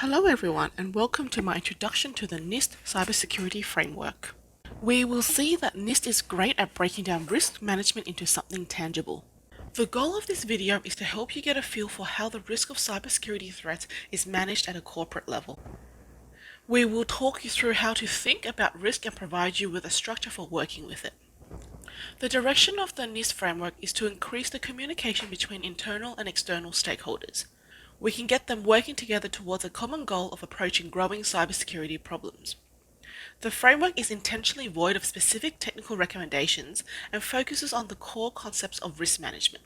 Hello everyone and welcome to my introduction to the NIST cybersecurity framework. We will see that NIST is great at breaking down risk management into something tangible. The goal of this video is to help you get a feel for how the risk of cybersecurity threats is managed at a corporate level. We will talk you through how to think about risk and provide you with a structure for working with it. The direction of the NIST framework is to increase the communication between internal and external stakeholders. We can get them working together towards a common goal of approaching growing cybersecurity problems. The framework is intentionally void of specific technical recommendations and focuses on the core concepts of risk management.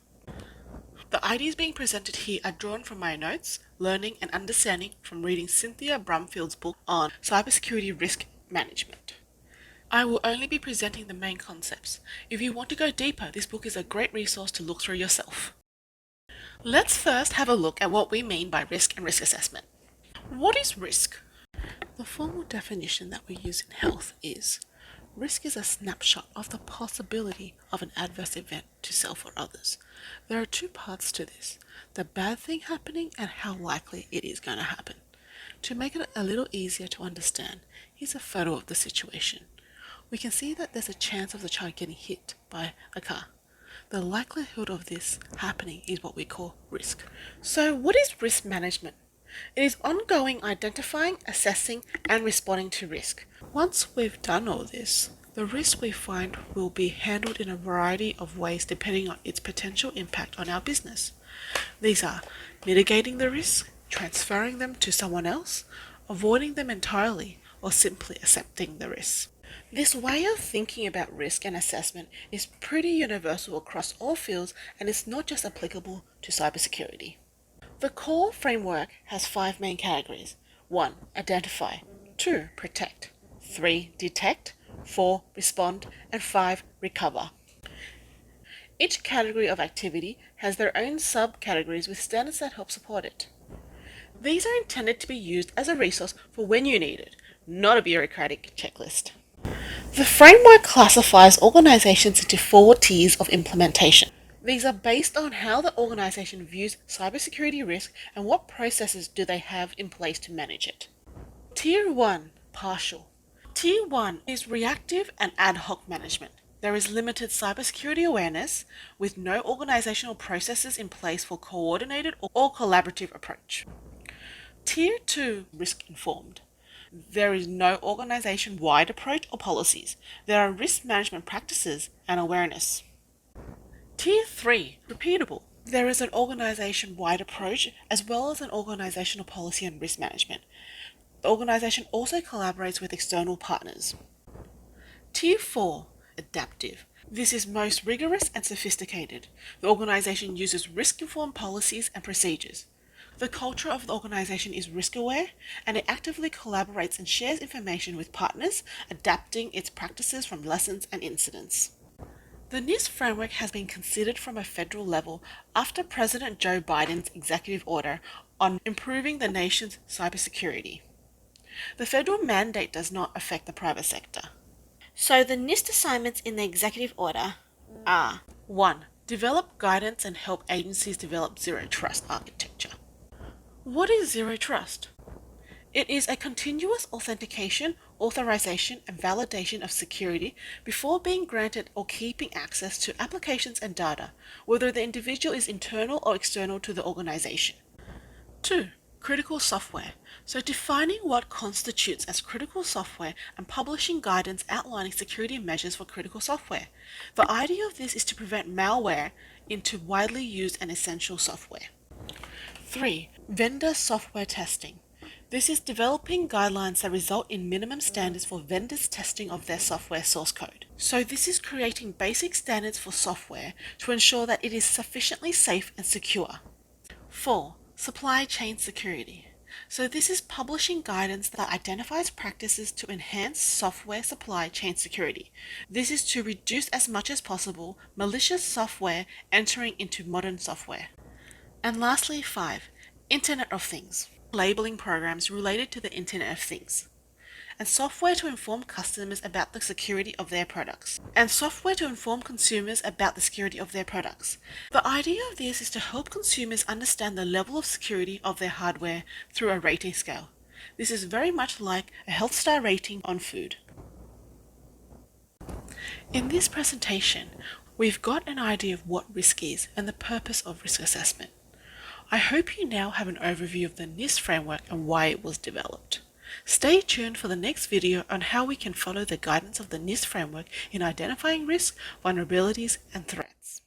The ideas being presented here are drawn from my notes, learning and understanding from reading Cynthia Brumfield's book on cybersecurity risk management. I will only be presenting the main concepts. If you want to go deeper, this book is a great resource to look through yourself. Let's first have a look at what we mean by risk and risk assessment. What is risk? The formal definition that we use in health is, risk is a snapshot of the possibility of an adverse event to self or others. There are two parts to this, the bad thing happening and how likely it is going to happen. To make it a little easier to understand, here's a photo of the situation. We can see that there's a chance of the child getting hit by a car. The likelihood of this happening is what we call risk. So what is risk management? It is ongoing identifying, assessing, and responding to risk. Once we've done all this, the risk we find will be handled in a variety of ways depending on its potential impact on our business. These are mitigating the risk, transferring them to someone else, avoiding them entirely, or simply accepting the risk. This way of thinking about risk and assessment is pretty universal across all fields and is not just applicable to cybersecurity. The core framework has 5 main categories. 1. Identify. 2. Protect. 3. Detect. 4. Respond. And 5. Recover. Each category of activity has their own subcategories with standards that help support it. These are intended to be used as a resource for when you need it, not a bureaucratic checklist. The framework classifies organizations into 4 tiers of implementation. These are based on how the organization views cybersecurity risk and what processes do they have in place to manage it. Tier 1, partial. Tier 1 is reactive and ad hoc management. There is limited cybersecurity awareness with no organizational processes in place for coordinated or collaborative approach. Tier 2, risk informed. There is no organization-wide approach or policies. There are risk management practices and awareness. Tier 3, repeatable. There is an organization-wide approach as well as an organizational policy and risk management. The organization also collaborates with external partners. Tier 4, adaptive. This is most rigorous and sophisticated. The organization uses risk-informed policies and procedures. The culture of the organization is risk-aware, and it actively collaborates and shares information with partners, adapting its practices from lessons and incidents. The NIST framework has been considered from a federal level after President Joe Biden's executive order on improving the nation's cybersecurity. The federal mandate does not affect the private sector. So the NIST assignments in the executive order are 1. Develop guidance and help agencies develop zero trust architecture. What is zero trust? It is a continuous authentication, authorization, and validation of security before being granted or keeping access to applications and data, whether the individual is internal or external to the organization. 2. Critical software. So defining what constitutes as critical software and publishing guidance outlining security measures for critical software. The idea of this is to prevent malware into widely used and essential software. 3. Vendor software testing. This is developing guidelines that result in minimum standards for vendors' testing of their software source code. So this is creating basic standards for software to ensure that it is sufficiently safe and secure. 4. Supply chain security. So this is publishing guidance that identifies practices to enhance software supply chain security. This is to reduce as much as possible malicious software entering into modern software. And lastly, 5. Internet of Things. Labeling programs related to the Internet of Things. and software to inform customers about the security of their products, and software to inform consumers about the security of their products. The idea of this is to help consumers understand the level of security of their hardware through a rating scale. This is very much like a health star rating on food. In this presentation, we've got an idea of what risk is and the purpose of risk assessment. I hope you now have an overview of the NIST framework and why it was developed. Stay tuned for the next video on how we can follow the guidance of the NIST framework in identifying risks, vulnerabilities, and threats.